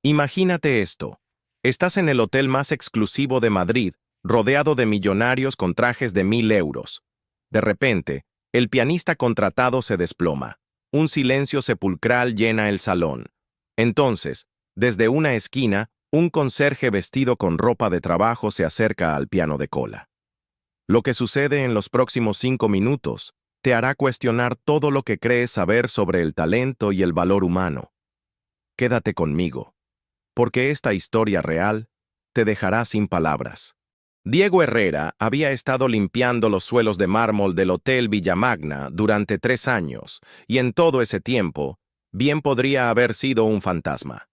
Imagínate esto. Estás en el hotel más exclusivo de Madrid, rodeado de millonarios con trajes de 1.000 euros. De repente, el pianista contratado se desploma. Un silencio sepulcral llena el salón. Entonces, desde una esquina, un conserje vestido con ropa de trabajo se acerca al piano de cola. Lo que sucede en los próximos 5 minutos te hará cuestionar todo lo que crees saber sobre el talento y el valor humano. Quédate conmigo, porque esta historia real te dejará sin palabras. Diego Herrera había estado limpiando los suelos de mármol del Hotel Villamagna durante 3 años, y en todo ese tiempo, bien podría haber sido un fantasma.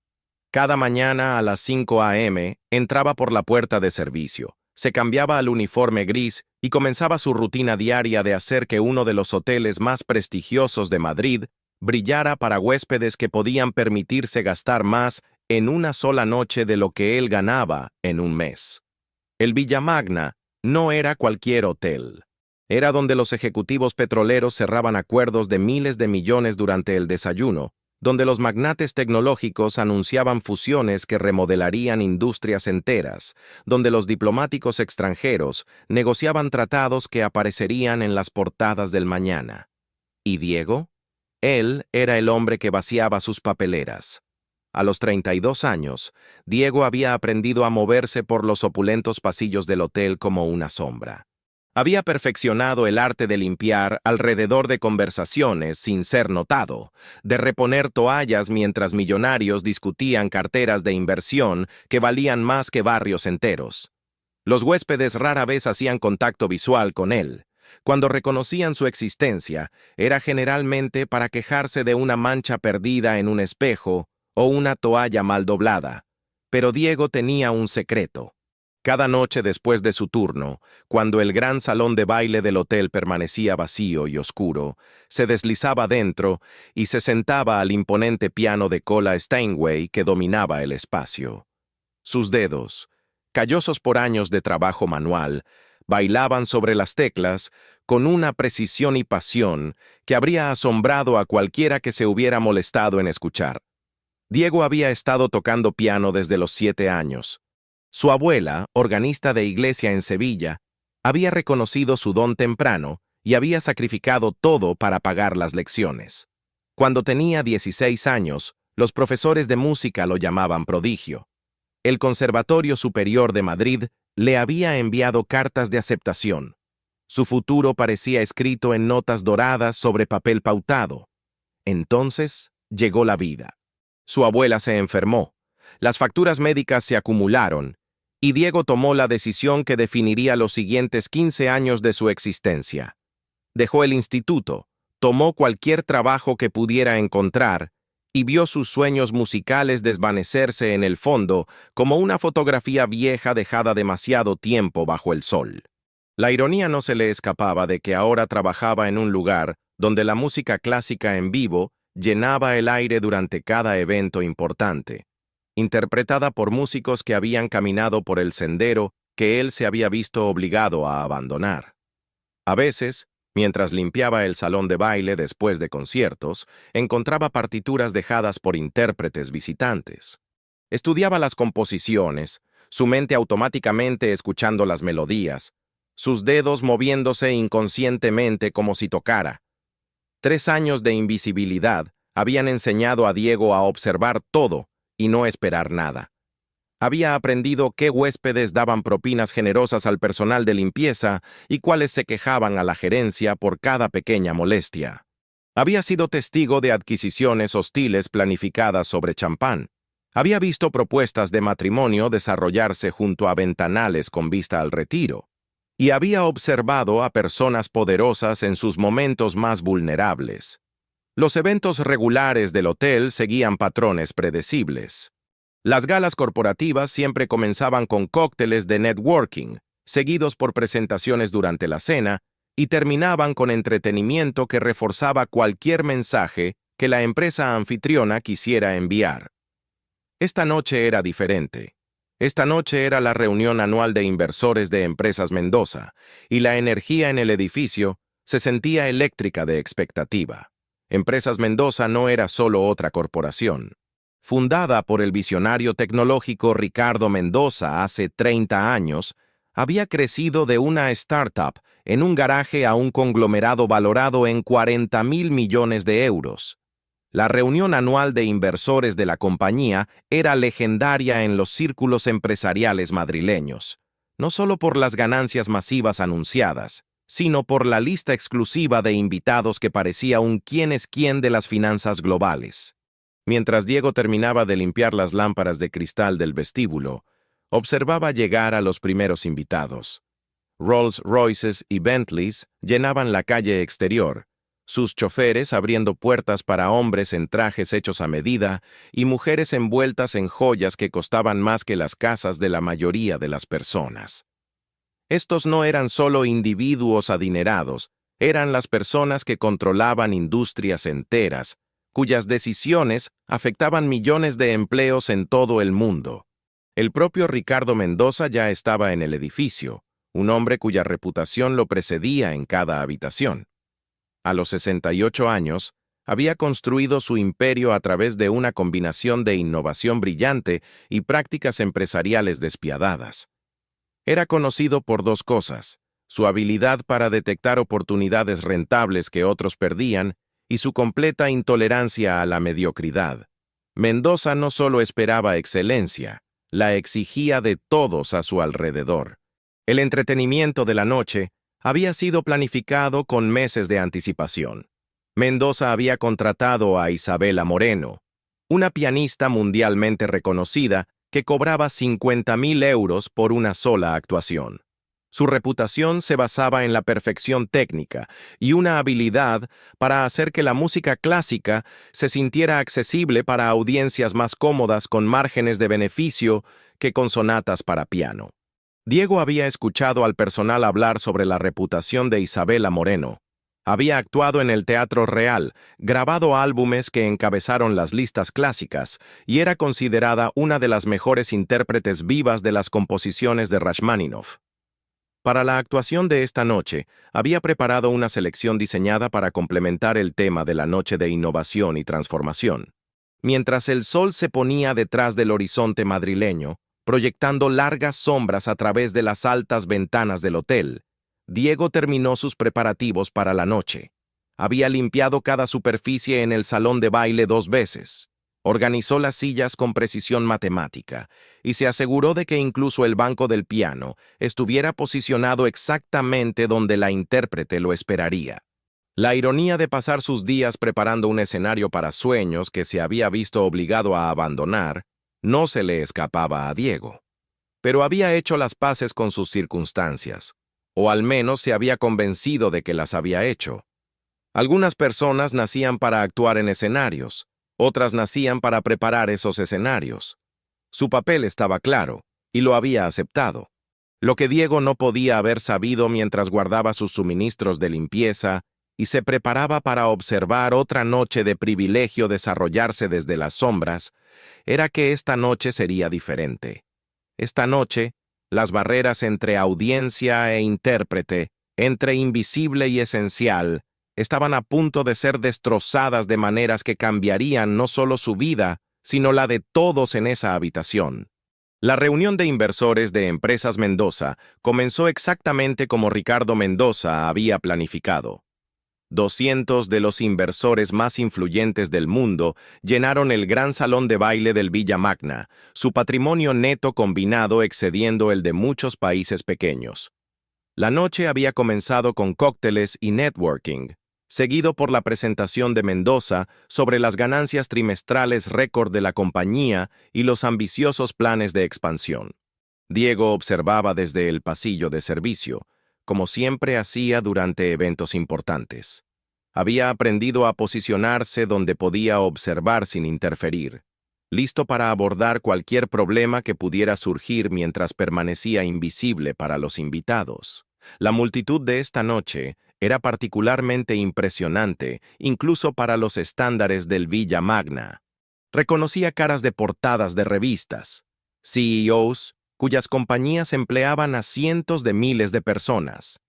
Cada mañana a las 5 a.m. entraba por la puerta de servicio, se cambiaba al uniforme gris y comenzaba su rutina diaria de hacer que uno de los hoteles más prestigiosos de Madrid brillara para huéspedes que podían permitirse gastar más en una sola noche de lo que él ganaba en un mes. El Villamagna no era cualquier hotel. Era donde los ejecutivos petroleros cerraban acuerdos de miles de millones durante el desayuno, donde los magnates tecnológicos anunciaban fusiones que remodelarían industrias enteras, donde los diplomáticos extranjeros negociaban tratados que aparecerían en las portadas del mañana. ¿Y Diego? Él era el hombre que vaciaba sus papeleras. A los 32 años, Diego había aprendido a moverse por los opulentos pasillos del hotel como una sombra. Había perfeccionado el arte de limpiar alrededor de conversaciones sin ser notado, de reponer toallas mientras millonarios discutían carteras de inversión que valían más que barrios enteros. Los huéspedes rara vez hacían contacto visual con él. Cuando reconocían su existencia, era generalmente para quejarse de una mancha perdida en un espejo o una toalla mal doblada. Pero Diego tenía un secreto. Cada noche después de su turno, cuando el gran salón de baile del hotel permanecía vacío y oscuro, se deslizaba dentro y se sentaba al imponente piano de cola Steinway que dominaba el espacio. Sus dedos, callosos por años de trabajo manual, bailaban sobre las teclas con una precisión y pasión que habría asombrado a cualquiera que se hubiera molestado en escuchar. Diego había estado tocando piano desde los 7 años. Su abuela, organista de iglesia en Sevilla, había reconocido su don temprano y había sacrificado todo para pagar las lecciones. Cuando tenía 16 años, los profesores de música lo llamaban prodigio. El Conservatorio Superior de Madrid le había enviado cartas de aceptación. Su futuro parecía escrito en notas doradas sobre papel pautado. Entonces llegó la vida. Su abuela se enfermó, las facturas médicas se acumularon, y Diego tomó la decisión que definiría los siguientes 15 años de su existencia. Dejó el instituto, tomó cualquier trabajo que pudiera encontrar, y vio sus sueños musicales desvanecerse en el fondo como una fotografía vieja dejada demasiado tiempo bajo el sol. La ironía no se le escapaba de que ahora trabajaba en un lugar donde la música clásica en vivo llenaba el aire durante cada evento importante, interpretada por músicos que habían caminado por el sendero que él se había visto obligado a abandonar. A veces, mientras limpiaba el salón de baile después de conciertos, encontraba partituras dejadas por intérpretes visitantes. Estudiaba las composiciones, su mente automáticamente escuchando las melodías, sus dedos moviéndose inconscientemente como si tocara. 3 años de invisibilidad habían enseñado a Diego a observar todo y no esperar nada. Había aprendido qué huéspedes daban propinas generosas al personal de limpieza y cuáles se quejaban a la gerencia por cada pequeña molestia. Había sido testigo de adquisiciones hostiles planificadas sobre champán. Había visto propuestas de matrimonio desarrollarse junto a ventanales con vista al retiro. Y había observado a personas poderosas en sus momentos más vulnerables. Los eventos regulares del hotel seguían patrones predecibles. Las galas corporativas siempre comenzaban con cócteles de networking, seguidos por presentaciones durante la cena, y terminaban con entretenimiento que reforzaba cualquier mensaje que la empresa anfitriona quisiera enviar. Esta noche era diferente. Esta noche era la reunión anual de inversores de Empresas Mendoza, y la energía en el edificio se sentía eléctrica de expectativa. Empresas Mendoza no era solo otra corporación. fundada por el visionario tecnológico Ricardo Mendoza hace 30 años, había crecido de una startup en un garaje a un conglomerado valorado en 40.000 millones de euros. La reunión anual de inversores de la compañía era legendaria en los círculos empresariales madrileños, no solo por las ganancias masivas anunciadas, sino por la lista exclusiva de invitados que parecía un quién es quién de las finanzas globales. Mientras Diego terminaba de limpiar las lámparas de cristal del vestíbulo, observaba llegar a los primeros invitados. Rolls Royces y Bentleys llenaban la calle exterior, sus choferes abriendo puertas para hombres en trajes hechos a medida y mujeres envueltas en joyas que costaban más que las casas de la mayoría de las personas. Estos no eran solo individuos adinerados, eran las personas que controlaban industrias enteras, cuyas decisiones afectaban millones de empleos en todo el mundo. El propio Ricardo Mendoza ya estaba en el edificio, un hombre cuya reputación lo precedía en cada habitación. A los 68 años, había construido su imperio a través de una combinación de innovación brillante y prácticas empresariales despiadadas. Era conocido por dos cosas: su habilidad para detectar oportunidades rentables que otros perdían y su completa intolerancia a la mediocridad. Mendoza no solo esperaba excelencia, la exigía de todos a su alrededor. El entretenimiento de la noche había sido planificado con meses de anticipación. Mendoza había contratado a Isabela Moreno, una pianista mundialmente reconocida que cobraba 50.000 euros por una sola actuación. Su reputación se basaba en la perfección técnica y una habilidad para hacer que la música clásica se sintiera accesible para audiencias más cómodas con márgenes de beneficio que con sonatas para piano. Diego había escuchado al personal hablar sobre la reputación de Isabela Moreno. Había actuado en el Teatro Real, grabado álbumes que encabezaron las listas clásicas y era considerada una de las mejores intérpretes vivas de las composiciones de Rachmaninoff. Para la actuación de esta noche, había preparado una selección diseñada para complementar el tema de la noche de innovación y transformación. Mientras el sol se ponía detrás del horizonte madrileño, proyectando largas sombras a través de las altas ventanas del hotel, Diego terminó sus preparativos para la noche. Había limpiado cada superficie en el salón de baile 2 veces. Organizó las sillas con precisión matemática y se aseguró de que incluso el banco del piano estuviera posicionado exactamente donde la intérprete lo esperaría. La ironía de pasar sus días preparando un escenario para sueños que se había visto obligado a abandonar no se le escapaba a Diego. Pero había hecho las paces con sus circunstancias, o al menos se había convencido de que las había hecho. Algunas personas nacían para actuar en escenarios, otras nacían para preparar esos escenarios. Su papel estaba claro, y lo había aceptado. Lo que Diego no podía haber sabido mientras guardaba sus suministros de limpieza y se preparaba para observar otra noche de privilegio desarrollarse desde las sombras, era que esta noche sería diferente. Esta noche, las barreras entre audiencia e intérprete, entre invisible y esencial, estaban a punto de ser destrozadas de maneras que cambiarían no solo su vida, sino la de todos en esa habitación. La reunión de inversores de Empresas Mendoza comenzó exactamente como Ricardo Mendoza había planificado. 200 de los inversores más influyentes del mundo llenaron el gran salón de baile del Villa Magna, su patrimonio neto combinado excediendo el de muchos países pequeños. La noche había comenzado con cócteles y networking, seguido por la presentación de Mendoza sobre las ganancias trimestrales récord de la compañía y los ambiciosos planes de expansión. Diego observaba desde el pasillo de servicio, como siempre hacía durante eventos importantes. Había aprendido a posicionarse donde podía observar sin interferir, listo para abordar cualquier problema que pudiera surgir mientras permanecía invisible para los invitados. La multitud de esta noche era particularmente impresionante, incluso para los estándares del Villa Magna. Reconocía caras de portadas de revistas, CEOs, cuyas compañías empleaban a cientos de miles de personas,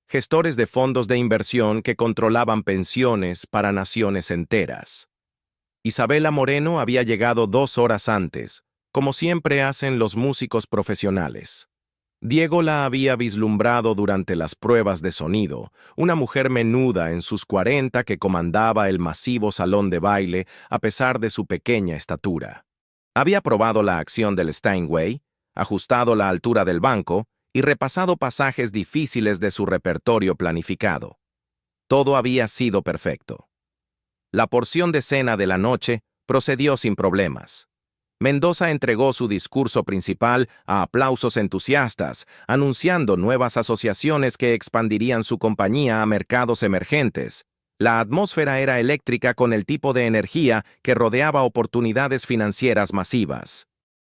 gestores de fondos de inversión que controlaban pensiones para naciones enteras. Isabela Moreno había llegado 2 horas antes, como siempre hacen los músicos profesionales. Diego la había vislumbrado durante las pruebas de sonido, una mujer menuda en sus 40 que comandaba el masivo salón de baile a pesar de su pequeña estatura. Había probado la acción del Steinway, ajustado la altura del banco y repasado pasajes difíciles de su repertorio planificado. Todo había sido perfecto. La porción de cena de la noche procedió sin problemas. Mendoza entregó su discurso principal a aplausos entusiastas, anunciando nuevas asociaciones que expandirían su compañía a mercados emergentes. La atmósfera era eléctrica con el tipo de energía que rodeaba oportunidades financieras masivas.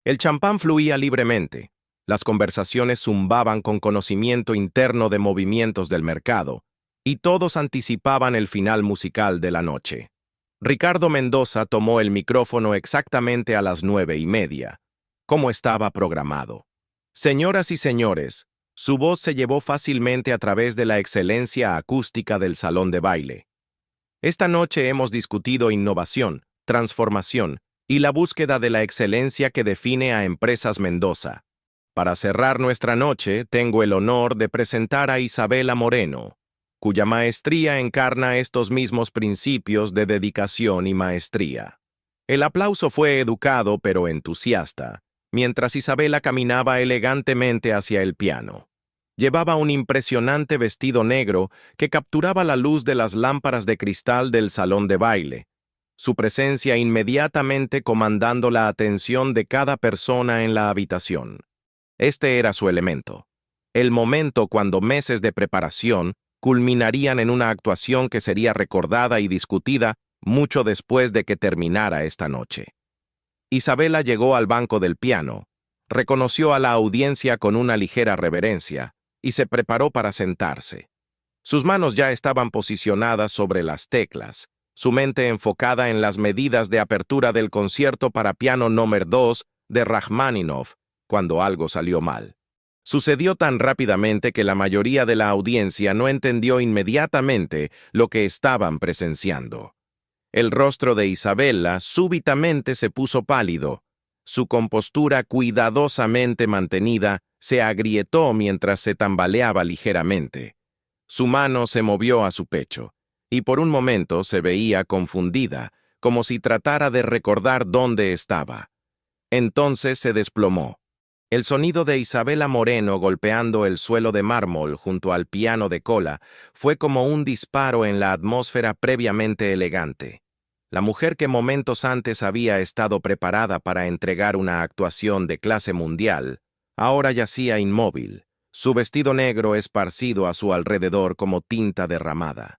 El champán fluía libremente. Las conversaciones zumbaban con conocimiento interno de movimientos del mercado, y todos anticipaban el final musical de la noche. Ricardo Mendoza tomó el micrófono exactamente a las 9:30, como estaba programado. Señoras y señores, su voz se llevó fácilmente a través de la excelencia acústica del salón de baile. Esta noche hemos discutido innovación, transformación y la búsqueda de la excelencia que define a Empresas Mendoza. Para cerrar nuestra noche, tengo el honor de presentar a Isabela Moreno, cuya maestría encarna estos mismos principios de dedicación y maestría. El aplauso fue educado pero entusiasta, mientras Isabela caminaba elegantemente hacia el piano. Llevaba un impresionante vestido negro que capturaba la luz de las lámparas de cristal del salón de baile, su presencia inmediatamente comandando la atención de cada persona en la habitación. Este era su elemento, el momento cuando meses de preparación culminarían en una actuación que sería recordada y discutida mucho después de que terminara esta noche. Isabela llegó al banco del piano, reconoció a la audiencia con una ligera reverencia y se preparó para sentarse. Sus manos ya estaban posicionadas sobre las teclas, su mente enfocada en las medidas de apertura del concierto para piano número 2 de Rachmaninoff, cuando algo salió mal. Sucedió tan rápidamente que la mayoría de la audiencia no entendió inmediatamente lo que estaban presenciando. El rostro de Isabela súbitamente se puso pálido. Su compostura cuidadosamente mantenida se agrietó mientras se tambaleaba ligeramente. Su mano se movió a su pecho, y por un momento se veía confundida, como si tratara de recordar dónde estaba. Entonces se desplomó. El sonido de Isabela Moreno golpeando el suelo de mármol junto al piano de cola fue como un disparo en la atmósfera previamente elegante. La mujer que momentos antes había estado preparada para entregar una actuación de clase mundial, ahora yacía inmóvil, su vestido negro esparcido a su alrededor como tinta derramada.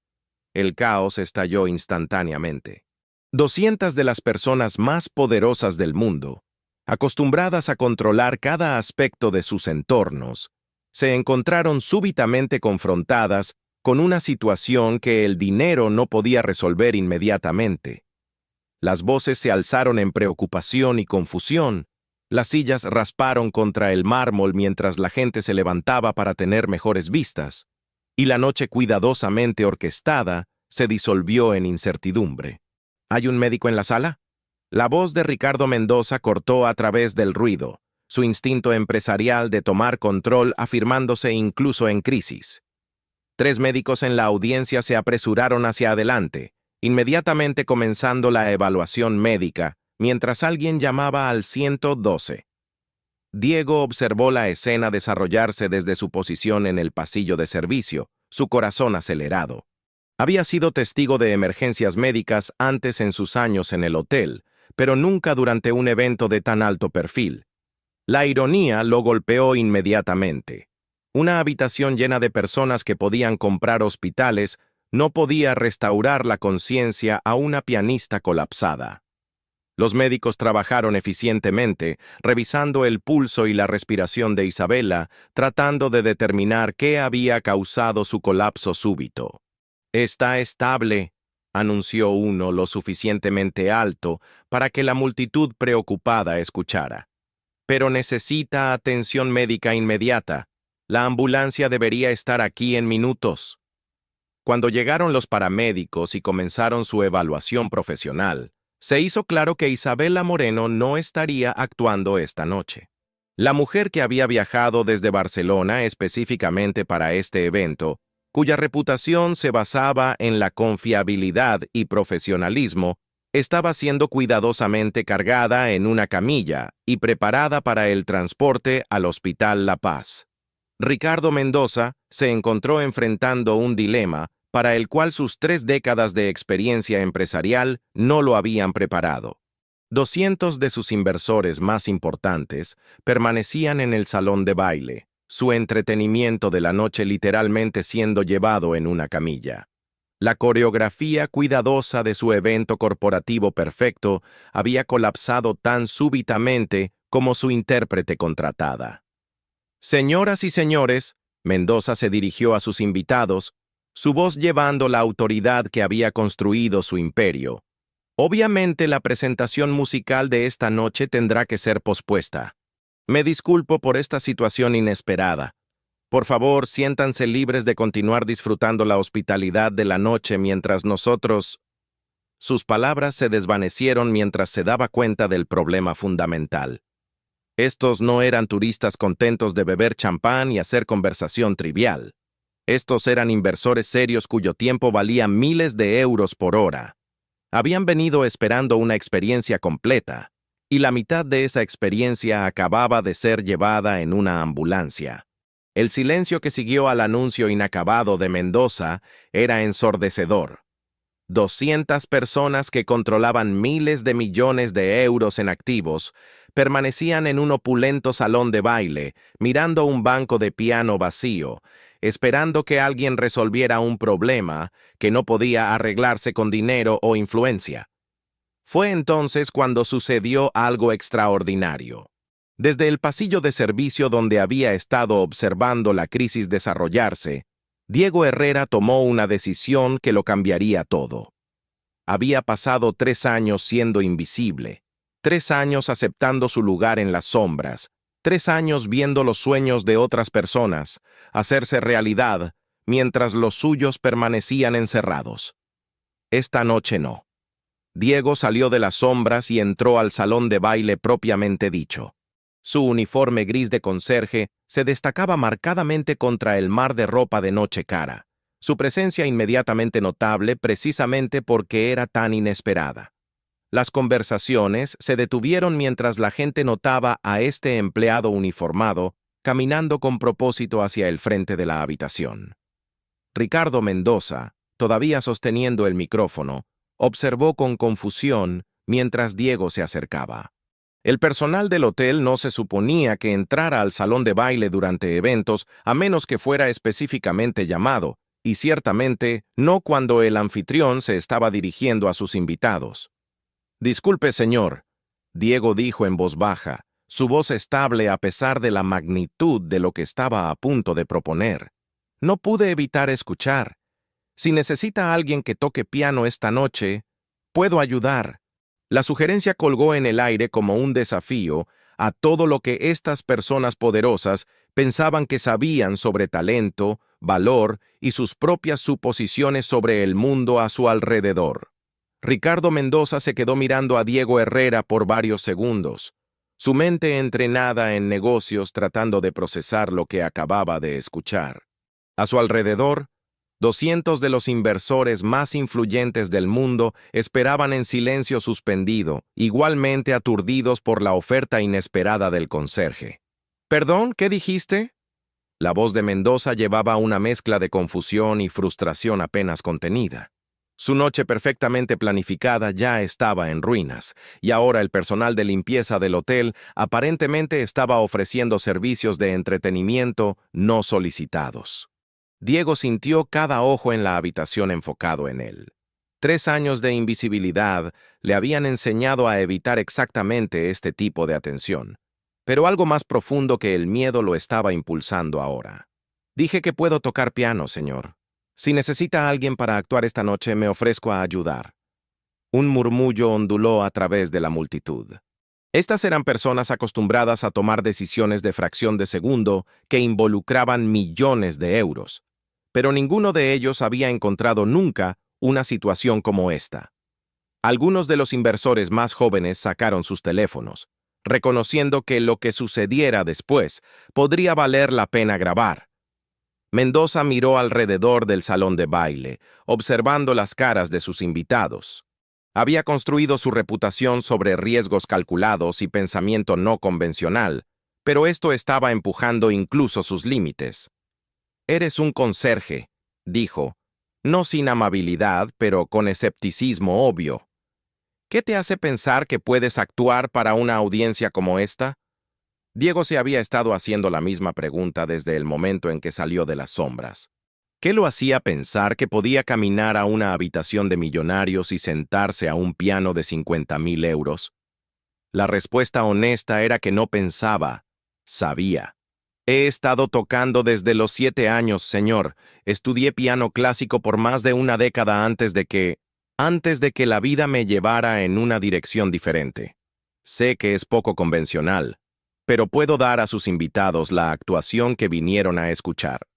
El caos estalló instantáneamente. 200 de las personas más poderosas del mundo, acostumbradas a controlar cada aspecto de sus entornos, se encontraron súbitamente confrontadas con una situación que el dinero no podía resolver inmediatamente. Las voces se alzaron en preocupación y confusión, las sillas rasparon contra el mármol mientras la gente se levantaba para tener mejores vistas, y la noche cuidadosamente orquestada se disolvió en incertidumbre. ¿Hay un médico en la sala? La voz de Ricardo Mendoza cortó a través del ruido, su instinto empresarial de tomar control afirmándose incluso en crisis. 3 médicos en la audiencia se apresuraron hacia adelante, inmediatamente comenzando la evaluación médica, mientras alguien llamaba al 112. Diego observó la escena desarrollarse desde su posición en el pasillo de servicio, su corazón acelerado. Había sido testigo de emergencias médicas antes en sus años en el hotel, pero nunca durante un evento de tan alto perfil. La ironía lo golpeó inmediatamente. Una habitación llena de personas que podían comprar hospitales no podía restaurar la conciencia a una pianista colapsada. Los médicos trabajaron eficientemente, revisando el pulso y la respiración de Isabela, tratando de determinar qué había causado su colapso súbito. «Está estable», anunció uno lo suficientemente alto para que la multitud preocupada escuchara. «Pero necesita atención médica inmediata. La ambulancia debería estar aquí en minutos». Cuando llegaron los paramédicos y comenzaron su evaluación profesional, Se hizo claro que Isabela Moreno no estaría actuando esta noche. La mujer que había viajado desde Barcelona específicamente para este evento, cuya reputación se basaba en la confiabilidad y profesionalismo, estaba siendo cuidadosamente cargada en una camilla y preparada para el transporte al Hospital La Paz. Ricardo Mendoza se encontró enfrentando un dilema para el cual sus 3 décadas de experiencia empresarial no lo habían preparado. 200 de sus inversores más importantes permanecían en el salón de baile, su entretenimiento de la noche literalmente siendo llevado en una camilla. La coreografía cuidadosa de su evento corporativo perfecto había colapsado tan súbitamente como su intérprete contratada. Señoras y señores, Mendoza se dirigió a sus invitados, su voz llevando la autoridad que había construido su imperio. Obviamente la presentación musical de esta noche tendrá que ser pospuesta. Me disculpo por esta situación inesperada. Por favor, siéntanse libres de continuar disfrutando la hospitalidad de la noche mientras nosotros... Sus palabras se desvanecieron mientras se daba cuenta del problema fundamental. Estos no eran turistas contentos de beber champán y hacer conversación trivial. Estos eran inversores serios cuyo tiempo valía miles de euros por hora. Habían venido esperando una experiencia completa, y la mitad de esa experiencia acababa de ser llevada en una ambulancia. El silencio que siguió al anuncio inacabado de Mendoza era ensordecedor. 200 personas que controlaban miles de millones de euros en activos permanecían en un opulento salón de baile, mirando un banco de piano vacío, esperando que alguien resolviera un problema que no podía arreglarse con dinero o influencia. Fue entonces cuando sucedió algo extraordinario. Desde el pasillo de servicio donde había estado observando la crisis desarrollarse, Diego Herrera tomó una decisión que lo cambiaría todo. Había pasado 3 años siendo invisible, 3 años aceptando su lugar en las sombras, 3 años viendo los sueños de otras personas hacerse realidad mientras los suyos permanecían encerrados. Esta noche no. Diego salió de las sombras y entró al salón de baile propiamente dicho. Su uniforme gris de conserje se destacaba marcadamente contra el mar de ropa de noche cara, su presencia inmediatamente notable precisamente porque era tan inesperada. Las conversaciones se detuvieron mientras la gente notaba a este empleado uniformado caminando con propósito hacia el frente de la habitación. Ricardo Mendoza, todavía sosteniendo el micrófono, observó con confusión mientras Diego se acercaba. El personal del hotel no se suponía que entrara al salón de baile durante eventos a menos que fuera específicamente llamado, y ciertamente no cuando el anfitrión se estaba dirigiendo a sus invitados. «Disculpe, señor», Diego dijo en voz baja, su voz estable a pesar de la magnitud de lo que estaba a punto de proponer. «No pude evitar escuchar. Si necesita alguien que toque piano esta noche, puedo ayudar». La sugerencia colgó en el aire como un desafío a todo lo que estas personas poderosas pensaban que sabían sobre talento, valor y sus propias suposiciones sobre el mundo a su alrededor. Ricardo Mendoza se quedó mirando a Diego Herrera por varios segundos, su mente entrenada en negocios tratando de procesar lo que acababa de escuchar. A su alrededor, 200 de los inversores más influyentes del mundo esperaban en silencio suspendido, igualmente aturdidos por la oferta inesperada del conserje. «¿Perdón? ¿Qué dijiste?» La voz de Mendoza llevaba una mezcla de confusión y frustración apenas contenida. Su noche perfectamente planificada ya estaba en ruinas, y ahora el personal de limpieza del hotel aparentemente estaba ofreciendo servicios de entretenimiento no solicitados. Diego sintió cada ojo en la habitación enfocado en él. 3 años de invisibilidad le habían enseñado a evitar exactamente este tipo de atención, pero algo más profundo que el miedo lo estaba impulsando ahora. «Dije que puedo tocar piano, señor. Si necesita a alguien para actuar esta noche, me ofrezco a ayudar». Un murmullo onduló a través de la multitud. Estas eran personas acostumbradas a tomar decisiones de fracción de segundo que involucraban millones de euros, pero ninguno de ellos había encontrado nunca una situación como esta. Algunos de los inversores más jóvenes sacaron sus teléfonos, reconociendo que lo que sucediera después podría valer la pena grabar. Mendoza miró alrededor del salón de baile, observando las caras de sus invitados. Había construido su reputación sobre riesgos calculados y pensamiento no convencional, pero esto estaba empujando incluso sus límites. «Eres un conserje», dijo, no sin amabilidad, pero con escepticismo obvio. «¿Qué te hace pensar que puedes actuar para una audiencia como esta?» Diego se había estado haciendo la misma pregunta desde el momento en que salió de las sombras. ¿Qué lo hacía pensar que podía caminar a una habitación de millonarios y sentarse a un piano de 50.000 euros? La respuesta honesta era que no pensaba, sabía. «He estado tocando desde los 7 años, señor. Estudié piano clásico por más de una década antes de que la vida me llevara en una dirección diferente. Sé que es poco convencional, pero puedo dar a sus invitados la actuación que vinieron a escuchar».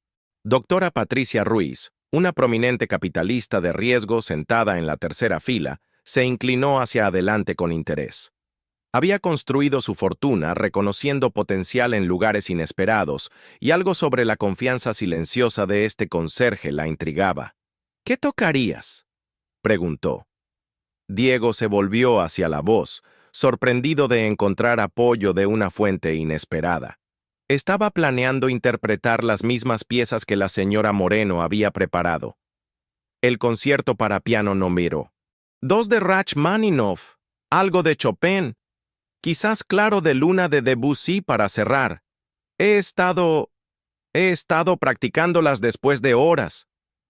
Doctora Patricia Ruiz, una prominente capitalista de riesgo sentada en la tercera fila, se inclinó hacia adelante con interés. Había construido su fortuna reconociendo potencial en lugares inesperados, y algo sobre la confianza silenciosa de este conserje la intrigaba. «¿Qué tocarías?», preguntó. Diego se volvió hacia la voz, sorprendido de encontrar apoyo de una fuente inesperada. Estaba planeando interpretar las mismas piezas que la señora Moreno había preparado. El concierto para piano número 2 de Rachmaninoff, algo de Chopin, quizás Claro de Luna de Debussy para cerrar. He estado practicándolas después de horas.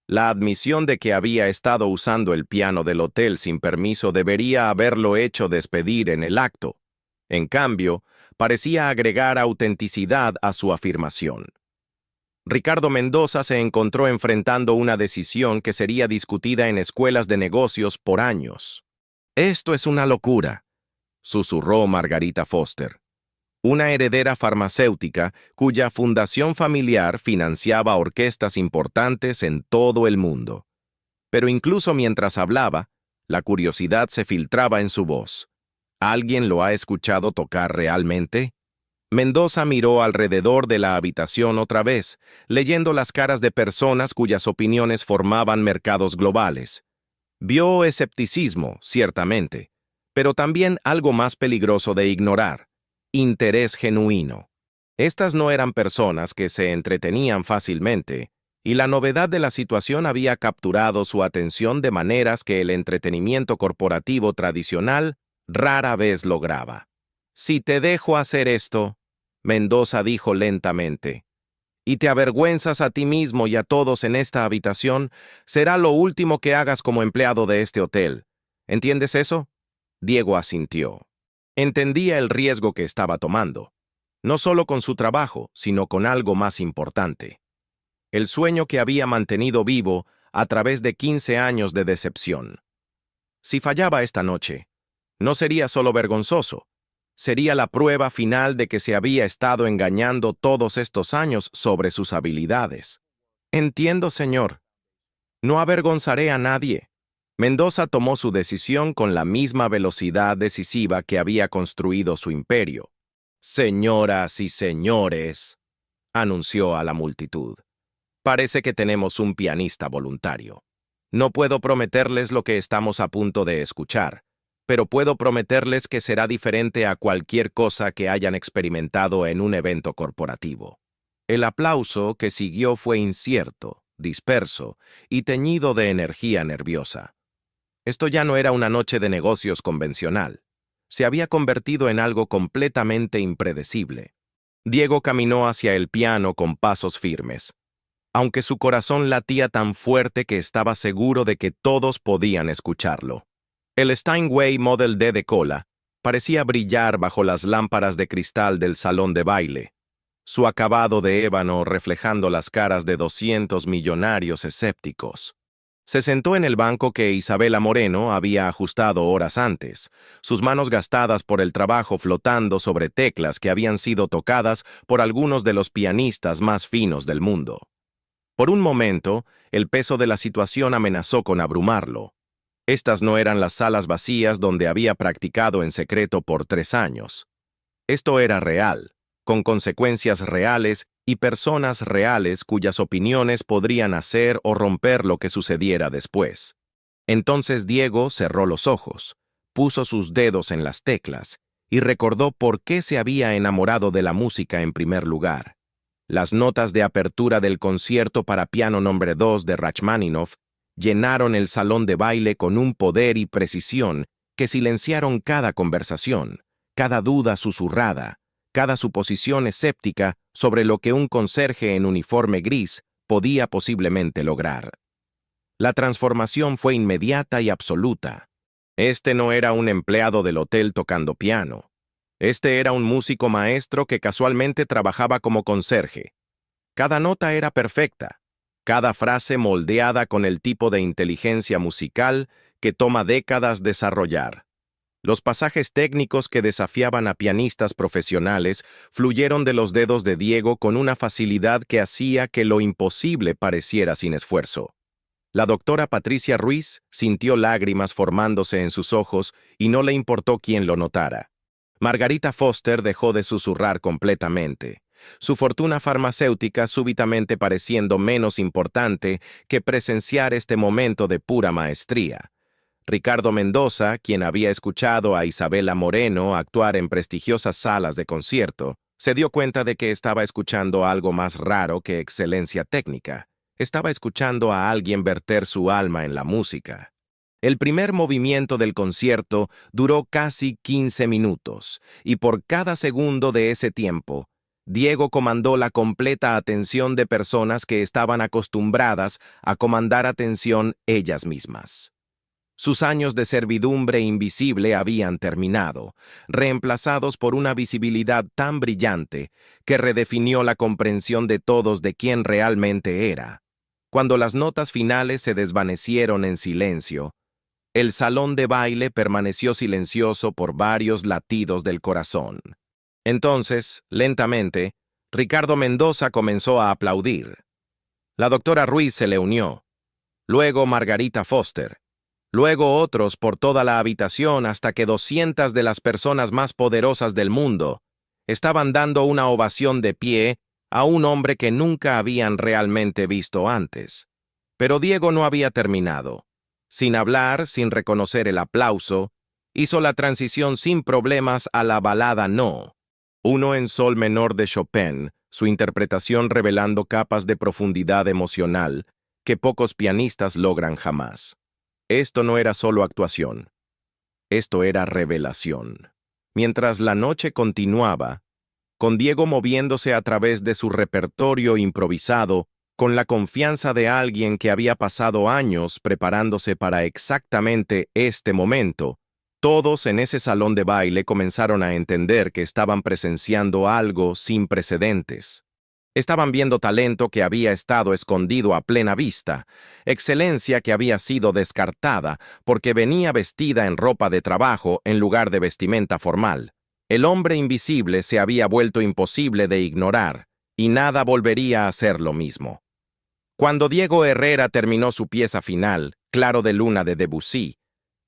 La admisión de que había estado usando el piano del hotel sin permiso debería haberlo hecho despedir en el acto. En cambio, parecía agregar autenticidad a su afirmación. Ricardo Mendoza se encontró enfrentando una decisión que sería discutida en escuelas de negocios por años. «Esto es una locura», susurró Margarita Foster, una heredera farmacéutica cuya fundación familiar financiaba orquestas importantes en todo el mundo. Pero incluso mientras hablaba, la curiosidad se filtraba en su voz. ¿Alguien lo ha escuchado tocar realmente? Mendoza miró alrededor de la habitación otra vez, leyendo las caras de personas cuyas opiniones formaban mercados globales. Vio escepticismo, ciertamente, pero también algo más peligroso de ignorar: interés genuino. Estas no eran personas que se entretenían fácilmente, y la novedad de la situación había capturado su atención de maneras que el entretenimiento corporativo tradicional rara vez lograba. «Si te dejo hacer esto», Mendoza dijo lentamente, «y te avergüenzas a ti mismo y a todos en esta habitación, será lo último que hagas como empleado de este hotel. ¿Entiendes eso?» Diego asintió. Entendía el riesgo que estaba tomando, no solo con su trabajo, sino con algo más importante: el sueño que había mantenido vivo a través de 15 años de decepción. Si fallaba esta noche, no sería solo vergonzoso, sería la prueba final de que se había estado engañando todos estos años sobre sus habilidades. «Entiendo, señor. No avergonzaré a nadie». Mendoza tomó su decisión con la misma velocidad decisiva que había construido su imperio. «Señoras y señores», anunció a la multitud, «parece que tenemos un pianista voluntario. No puedo prometerles lo que estamos a punto de escuchar, pero puedo prometerles que será diferente a cualquier cosa que hayan experimentado en un evento corporativo». El aplauso que siguió fue incierto, disperso y teñido de energía nerviosa. Esto ya no era una noche de negocios convencional. Se había convertido en algo completamente impredecible. Diego caminó hacia el piano con pasos firmes, aunque su corazón latía tan fuerte que estaba seguro de que todos podían escucharlo. El Steinway Model D de cola parecía brillar bajo las lámparas de cristal del salón de baile, su acabado de ébano reflejando las caras de 200 millonarios escépticos. Se sentó en el banco que Isabela Moreno había ajustado horas antes, sus manos gastadas por el trabajo flotando sobre teclas que habían sido tocadas por algunos de los pianistas más finos del mundo. Por un momento, el peso de la situación amenazó con abrumarlo. Estas no eran las salas vacías donde había practicado en secreto por 3 años. Esto era real, con consecuencias reales y personas reales cuyas opiniones podrían hacer o romper lo que sucediera después. Entonces Diego cerró los ojos, puso sus dedos en las teclas y recordó por qué se había enamorado de la música en primer lugar. Las notas de apertura del concierto para piano número 2 de Rachmaninoff llenaron el salón de baile con un poder y precisión que silenciaron cada conversación, cada duda susurrada, cada suposición escéptica sobre lo que un conserje en uniforme gris podía posiblemente lograr. La transformación fue inmediata y absoluta. Este no era un empleado del hotel tocando piano. Este era un músico maestro que casualmente trabajaba como conserje. Cada nota era perfecta, cada frase moldeada con el tipo de inteligencia musical que toma décadas desarrollar. Los pasajes técnicos que desafiaban a pianistas profesionales fluyeron de los dedos de Diego con una facilidad que hacía que lo imposible pareciera sin esfuerzo. La doctora Patricia Ruiz sintió lágrimas formándose en sus ojos y no le importó quién lo notara. Margarita Foster dejó de susurrar completamente, su fortuna farmacéutica súbitamente pareciendo menos importante que presenciar este momento de pura maestría. Ricardo Mendoza, quien había escuchado a Isabela Moreno actuar en prestigiosas salas de concierto, se dio cuenta de que estaba escuchando algo más raro que excelencia técnica. Estaba escuchando a alguien verter su alma en la música. El primer movimiento del concierto duró casi 15 minutos, y por cada segundo de ese tiempo, Diego comandó la completa atención de personas que estaban acostumbradas a comandar atención ellas mismas. Sus años de servidumbre invisible habían terminado, reemplazados por una visibilidad tan brillante que redefinió la comprensión de todos de quién realmente era. Cuando las notas finales se desvanecieron en silencio, el salón de baile permaneció silencioso por varios latidos del corazón. Entonces, lentamente, Ricardo Mendoza comenzó a aplaudir. La doctora Ruiz se le unió. Luego Margarita Foster. Luego otros por toda la habitación hasta que 200 de las personas más poderosas del mundo estaban dando una ovación de pie a un hombre que nunca habían realmente visto antes. Pero Diego no había terminado. Sin hablar, sin reconocer el aplauso, hizo la transición sin problemas a la balada No. Uno en sol menor de Chopin, su interpretación revelando capas de profundidad emocional que pocos pianistas logran jamás. Esto no era solo actuación. Esto era revelación. Mientras la noche continuaba, con Diego moviéndose a través de su repertorio improvisado, con la confianza de alguien que había pasado años preparándose para exactamente este momento, todos en ese salón de baile comenzaron a entender que estaban presenciando algo sin precedentes. Estaban viendo talento que había estado escondido a plena vista, excelencia que había sido descartada porque venía vestida en ropa de trabajo en lugar de vestimenta formal. El hombre invisible se había vuelto imposible de ignorar, y nada volvería a ser lo mismo. Cuando Diego Herrera terminó su pieza final, Claro de Luna de Debussy,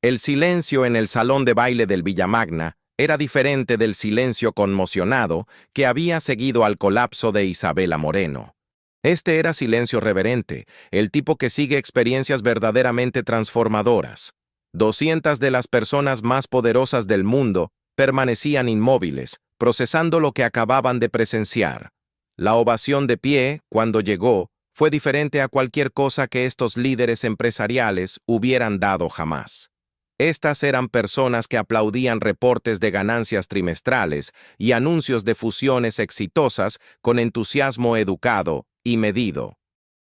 el silencio en el salón de baile del Villamagna era diferente del silencio conmocionado que había seguido al colapso de Isabela Moreno. Este era silencio reverente, el tipo que sigue experiencias verdaderamente transformadoras. 200 de las personas más poderosas del mundo permanecían inmóviles, procesando lo que acababan de presenciar. La ovación de pie, cuando llegó, fue diferente a cualquier cosa que estos líderes empresariales hubieran dado jamás. Estas eran personas que aplaudían reportes de ganancias trimestrales y anuncios de fusiones exitosas con entusiasmo educado y medido.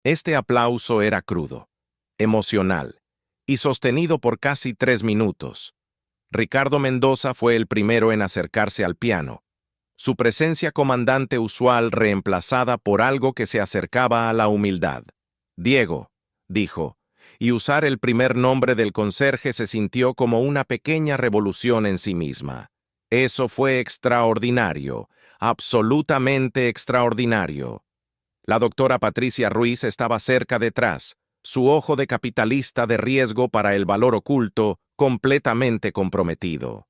Este aplauso era crudo, emocional y sostenido por casi 3 minutos. Ricardo Mendoza fue el primero en acercarse al piano, su presencia comandante usual reemplazada por algo que se acercaba a la humildad. Diego, dijo, y usar el primer nombre del conserje se sintió como una pequeña revolución en sí misma. Eso fue extraordinario, absolutamente extraordinario. La doctora Patricia Ruiz estaba cerca detrás, su ojo de capitalista de riesgo para el valor oculto completamente comprometido.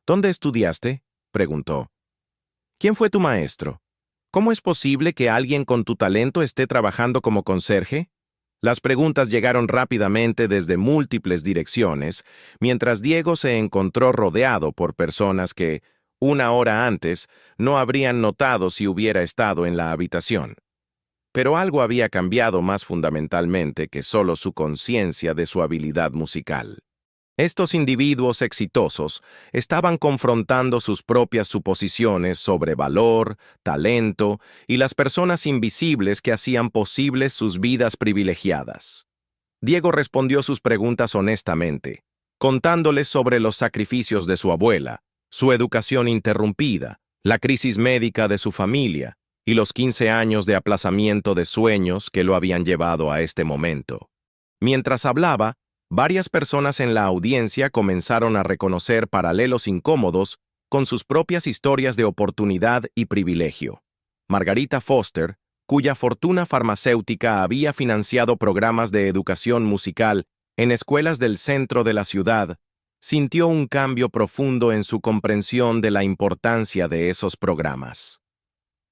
¿Dónde estudiaste?, preguntó. ¿Quién fue tu maestro? ¿Cómo es posible que alguien con tu talento esté trabajando como conserje? Las preguntas llegaron rápidamente desde múltiples direcciones, mientras Diego se encontró rodeado por personas que, una hora antes, no habrían notado si hubiera estado en la habitación. Pero algo había cambiado más fundamentalmente que solo su conciencia de su habilidad musical. Estos individuos exitosos estaban confrontando sus propias suposiciones sobre valor, talento y las personas invisibles que hacían posibles sus vidas privilegiadas. Diego respondió sus preguntas honestamente, contándoles sobre los sacrificios de su abuela, su educación interrumpida, la crisis médica de su familia y los 15 años de aplazamiento de sueños que lo habían llevado a este momento. Mientras hablaba, varias personas en la audiencia comenzaron a reconocer paralelos incómodos con sus propias historias de oportunidad y privilegio. Margarita Foster, cuya fortuna farmacéutica había financiado programas de educación musical en escuelas del centro de la ciudad, sintió un cambio profundo en su comprensión de la importancia de esos programas.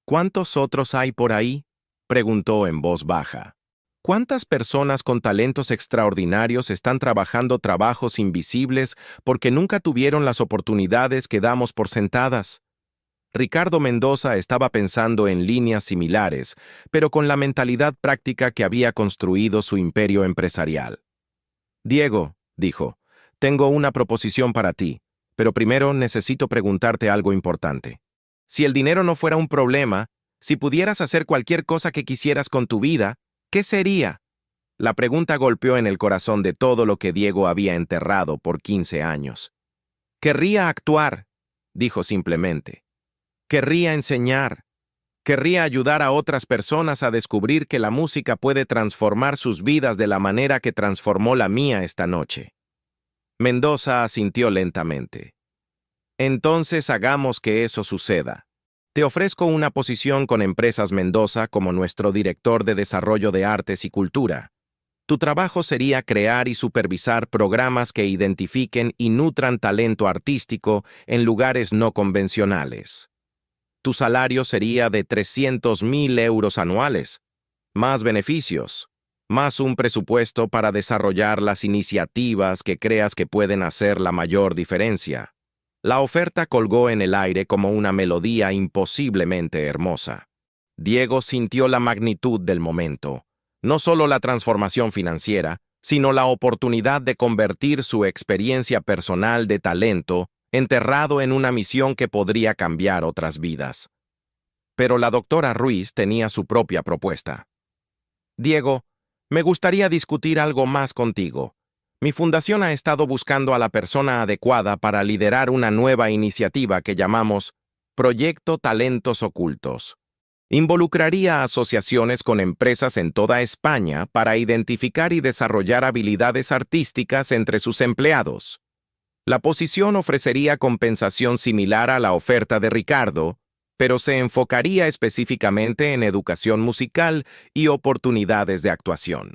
¿Cuántos otros hay por ahí?, preguntó en voz baja. ¿Cuántas personas con talentos extraordinarios están trabajando trabajos invisibles porque nunca tuvieron las oportunidades que damos por sentadas? Ricardo Mendoza estaba pensando en líneas similares, pero con la mentalidad práctica que había construido su imperio empresarial. Diego, dijo, tengo una proposición para ti, pero primero necesito preguntarte algo importante. Si el dinero no fuera un problema, si pudieras hacer cualquier cosa que quisieras con tu vida, ¿qué sería? La pregunta golpeó en el corazón de todo lo que Diego había enterrado por 15 años. Querría actuar, dijo simplemente. Querría enseñar. Querría ayudar a otras personas a descubrir que la música puede transformar sus vidas de la manera que transformó la mía esta noche. Mendoza asintió lentamente. Entonces hagamos que eso suceda. Te ofrezco una posición con Empresas Mendoza como nuestro director de desarrollo de artes y cultura. Tu trabajo sería crear y supervisar programas que identifiquen y nutran talento artístico en lugares no convencionales. Tu salario sería de 300,000 euros anuales, más beneficios, más un presupuesto para desarrollar las iniciativas que creas que pueden hacer la mayor diferencia. La oferta colgó en el aire como una melodía imposiblemente hermosa. Diego sintió la magnitud del momento, no solo la transformación financiera, sino la oportunidad de convertir su experiencia personal de talento enterrado en una misión que podría cambiar otras vidas. Pero la doctora Ruiz tenía su propia propuesta. Diego, me gustaría discutir algo más contigo. Mi fundación ha estado buscando a la persona adecuada para liderar una nueva iniciativa que llamamos Proyecto Talentos Ocultos. Involucraría asociaciones con empresas en toda España para identificar y desarrollar habilidades artísticas entre sus empleados. La posición ofrecería compensación similar a la oferta de Ricardo, pero se enfocaría específicamente en educación musical y oportunidades de actuación.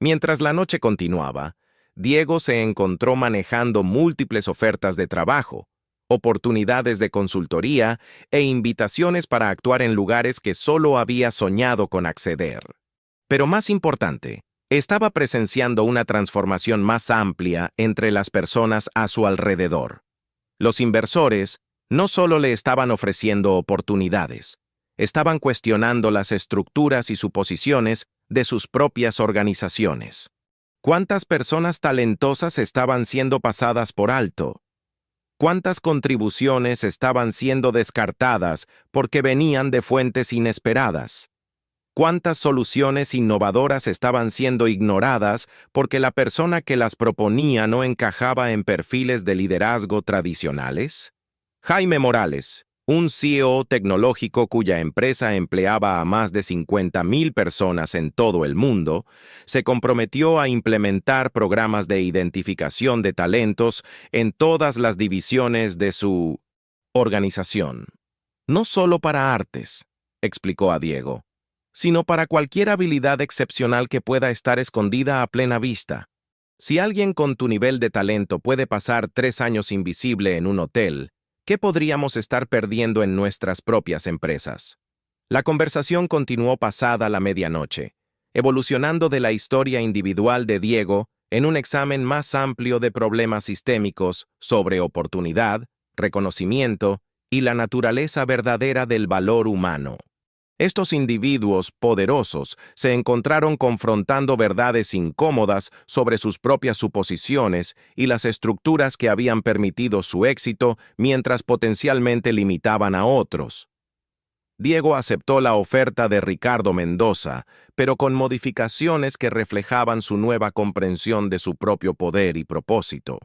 Mientras la noche continuaba, Diego se encontró manejando múltiples ofertas de trabajo, oportunidades de consultoría e invitaciones para actuar en lugares que solo había soñado con acceder. Pero más importante, estaba presenciando una transformación más amplia entre las personas a su alrededor. Los inversores no solo le estaban ofreciendo oportunidades, estaban cuestionando las estructuras y suposiciones de sus propias organizaciones. ¿Cuántas personas talentosas estaban siendo pasadas por alto? ¿Cuántas contribuciones estaban siendo descartadas porque venían de fuentes inesperadas? ¿Cuántas soluciones innovadoras estaban siendo ignoradas porque la persona que las proponía no encajaba en perfiles de liderazgo tradicionales? Jaime Morales, un CEO tecnológico cuya empresa empleaba a más de 50,000 personas en todo el mundo, se comprometió a implementar programas de identificación de talentos en todas las divisiones de su organización. No solo para artes, explicó a Diego. sino para cualquier habilidad excepcional que pueda estar escondida a plena vista. Si alguien con tu nivel de talento puede pasar 3 años invisible en un hotel, ¿qué podríamos estar perdiendo en nuestras propias empresas? La conversación continuó pasada la medianoche, evolucionando de la historia individual de Diego en un examen más amplio de problemas sistémicos sobre oportunidad, reconocimiento y la naturaleza verdadera del valor humano. Estos individuos poderosos se encontraron confrontando verdades incómodas sobre sus propias suposiciones y las estructuras que habían permitido su éxito mientras potencialmente limitaban a otros. Diego aceptó la oferta de Ricardo Mendoza, pero con modificaciones que reflejaban su nueva comprensión de su propio poder y propósito.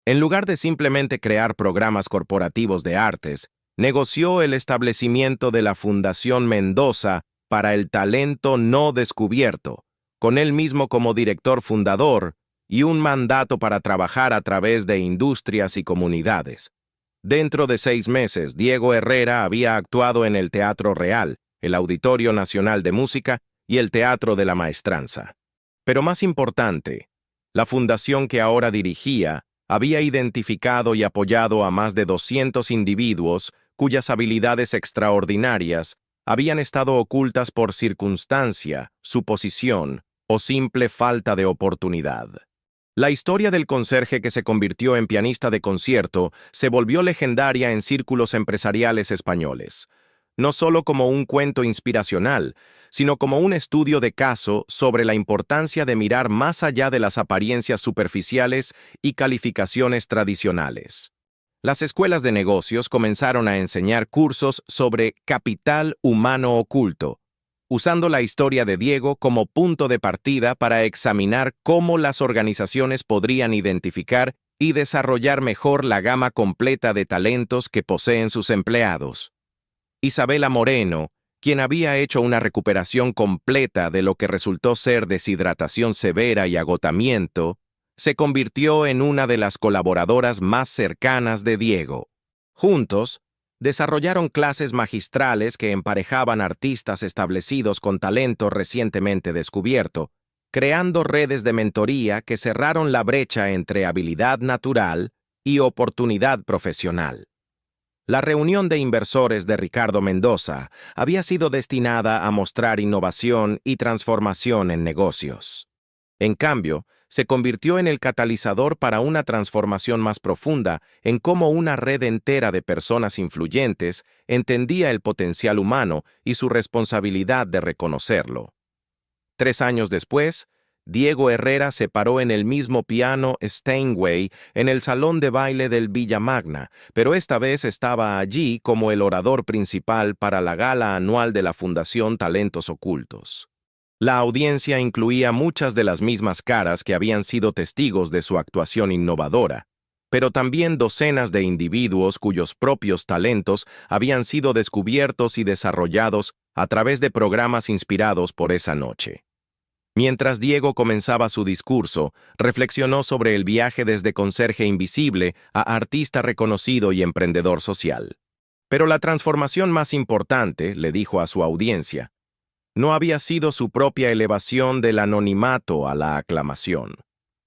En lugar de simplemente crear programas corporativos de artes, negoció el establecimiento de la Fundación Mendoza para el Talento No Descubierto, con él mismo como director fundador y un mandato para trabajar a través de industrias y comunidades. Dentro de 6 meses, Diego Herrera había actuado en el Teatro Real, el Auditorio Nacional de Música y el Teatro de la Maestranza. Pero más importante, la fundación que ahora dirigía había identificado y apoyado a más de 200 individuos cuyas habilidades extraordinarias habían estado ocultas por circunstancia, suposición o simple falta de oportunidad. La historia del conserje que se convirtió en pianista de concierto se volvió legendaria en círculos empresariales españoles, no solo como un cuento inspiracional, sino como un estudio de caso sobre la importancia de mirar más allá de las apariencias superficiales y calificaciones tradicionales. Las escuelas de negocios comenzaron a enseñar cursos sobre capital humano oculto, usando la historia de Diego como punto de partida para examinar cómo las organizaciones podrían identificar y desarrollar mejor la gama completa de talentos que poseen sus empleados. Isabela Moreno, quien había hecho una recuperación completa de lo que resultó ser deshidratación severa y agotamiento, se convirtió en una de las colaboradoras más cercanas de Diego. Juntos, desarrollaron clases magistrales que emparejaban artistas establecidos con talento recientemente descubierto, creando redes de mentoría que cerraron la brecha entre habilidad natural y oportunidad profesional. La reunión de inversores de Ricardo Mendoza había sido destinada a mostrar innovación y transformación en negocios. En cambio, se convirtió en el catalizador para una transformación más profunda en cómo una red entera de personas influyentes entendía el potencial humano y su responsabilidad de reconocerlo. 3 años después, Diego Herrera se paró en el mismo piano Steinway en el salón de baile del Villa Magna, pero esta vez estaba allí como el orador principal para la gala anual de la Fundación Talentos Ocultos. La audiencia incluía muchas de las mismas caras que habían sido testigos de su actuación innovadora, pero también docenas de individuos cuyos propios talentos habían sido descubiertos y desarrollados a través de programas inspirados por esa noche. Mientras Diego comenzaba su discurso, reflexionó sobre el viaje desde conserje invisible a artista reconocido y emprendedor social. Pero la transformación más importante, le dijo a su audiencia, no había sido su propia elevación del anonimato a la aclamación.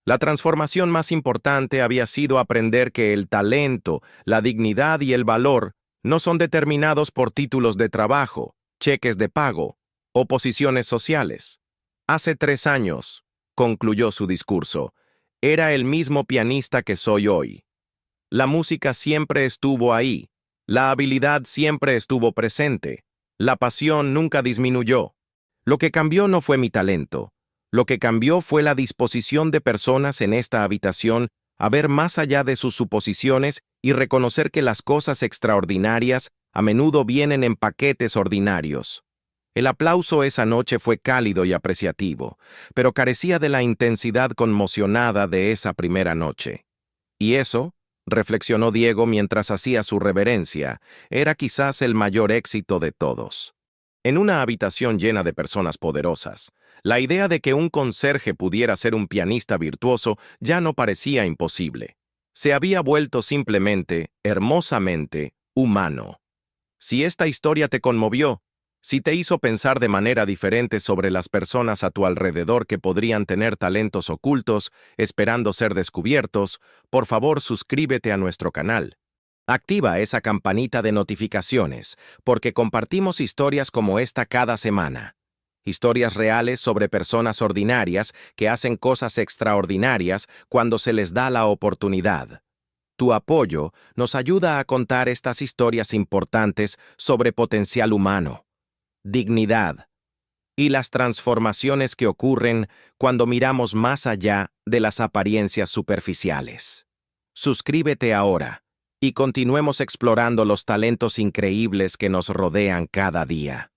La transformación más importante había sido aprender que el talento, la dignidad y el valor no son determinados por títulos de trabajo, cheques de pago o posiciones sociales. Hace 3 años, concluyó su discurso, era el mismo pianista que soy hoy. La música siempre estuvo ahí, la habilidad siempre estuvo presente, la pasión nunca disminuyó. Lo que cambió no fue mi talento, lo que cambió fue la disposición de personas en esta habitación a ver más allá de sus suposiciones y reconocer que las cosas extraordinarias a menudo vienen en paquetes ordinarios. El aplauso esa noche fue cálido y apreciativo, pero carecía de la intensidad conmocionada de esa primera noche. Y eso, reflexionó Diego mientras hacía su reverencia, era quizás el mayor éxito de todos. En una habitación llena de personas poderosas, la idea de que un conserje pudiera ser un pianista virtuoso ya no parecía imposible. Se había vuelto simplemente, hermosamente, humano. Si esta historia te conmovió, Si te hizo pensar de manera diferente sobre las personas a tu alrededor que podrían tener talentos ocultos, esperando ser descubiertos, por favor suscríbete a nuestro canal. Activa esa campanita de notificaciones, porque compartimos historias como esta cada semana. Historias reales sobre personas ordinarias que hacen cosas extraordinarias cuando se les da la oportunidad. Tu apoyo nos ayuda a contar estas historias importantes sobre potencial humano, dignidad y las transformaciones que ocurren cuando miramos más allá de las apariencias superficiales. Suscríbete ahora y continuemos explorando los talentos increíbles que nos rodean cada día.